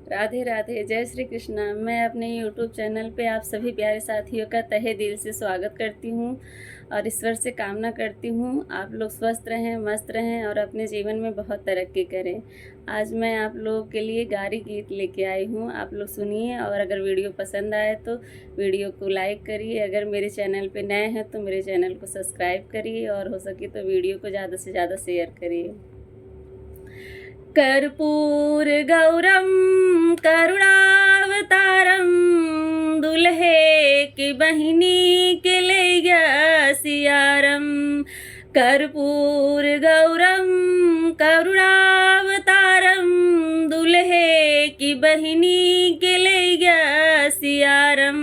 राधे राधे, जय श्री कृष्णा। मैं अपने यूट्यूब चैनल पे आप सभी प्यारे साथियों का तहे दिल से स्वागत करती हूँ और ईश्वर से कामना करती हूँ आप लोग स्वस्थ रहें, मस्त रहें और अपने जीवन में बहुत तरक्की करें। आज मैं आप लोगों के लिए गारी गीत लेके आई हूँ, आप लोग सुनिए और अगर वीडियो पसंद आए तो वीडियो को लाइक करिए। अगर मेरे चैनल पे नए हैं तो मेरे चैनल को सब्सक्राइब करिए और हो सके तो वीडियो को ज़्यादा से ज़्यादा शेयर करिए। कर्पूर गौरम करुणावतारम, दुल्हे की बहिनी के ले गया सियारम। कर्पूर गौरम करुणावतारम, दुल्हे की बहिनी के ले गया सियारम।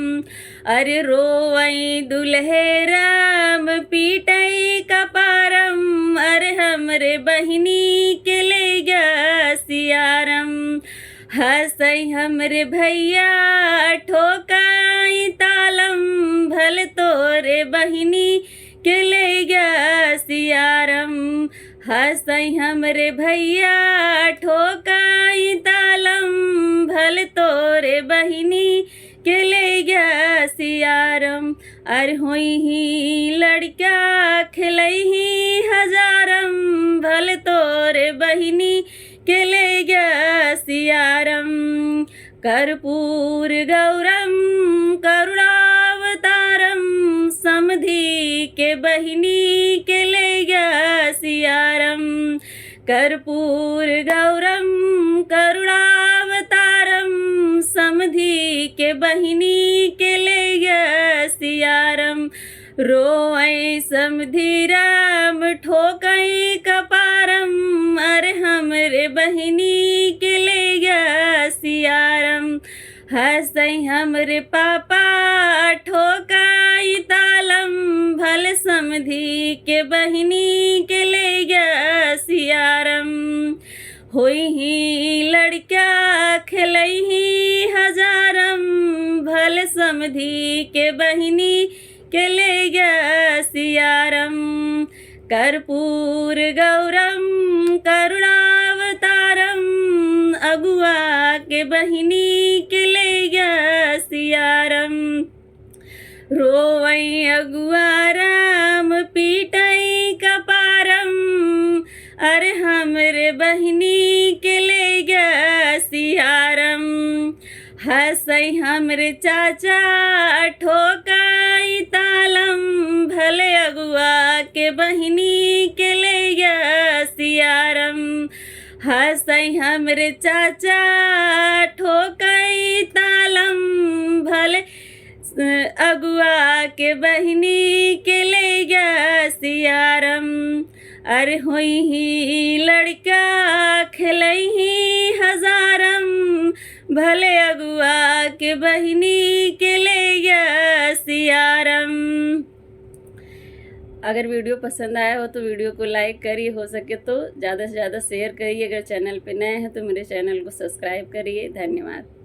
अरे रोवई दुल्हे राम पीटई कपारम, अरे हमरे बहिनी के ले गया सियारम। हंसई हमरे भैया ठोकाई तालम, भल तोरे बहिनी के ले गया सियारम। हंसई हमरे भैया ठोकाई तालम, भल तोरे बहिनी के ले गया सियारम। अरे होई ही लड़का खिलई ही हजारम, भल तोरे बहिनी के ले गया सियारम। कर्पूर गौरम करुणावतारम, समधी के बहिनी के ले गया सियारम। कर्पूर गौरम करुणावतारम, समधी के बहिनी के ले गया सियारम। रोई समधी राम ठोकई कपारम, अरे हमरे बहिनी के ले गया सियारम। हंसई हमरे पापा ठोकाई तालम, भल समधी के बहिनी के ले गया सियारम। होई ही लड़का खिलई ही हजारम, भल समधी के बहिनी के ले गया सियारम। कर्पूर गौरम करुणावतारम, अगुआ के बहिनी के ले गया सियारम। रोवई अगुआ राम पीटई कपारम, अरे हमरे बहिनी के ले गया सियारम। हंसई हमरे चाचा ठोकाई तालम, भले अगुआ के बहिनी के ले गया सियारम। हंसई हमरे चाचा ठोकाई तालम, भले अगुआ के बहिनी के ले गया सियारम। अरे होई ही लड़का खिलई ही हजारम, भले अगुआ के बहिनी के ले गया सियारम। अगर वीडियो पसंद आया हो तो वीडियो को लाइक करिए, हो सके तो ज़्यादा से ज़्यादा शेयर करिए। अगर चैनल पे नए हैं तो मेरे चैनल को सब्सक्राइब करिए। धन्यवाद।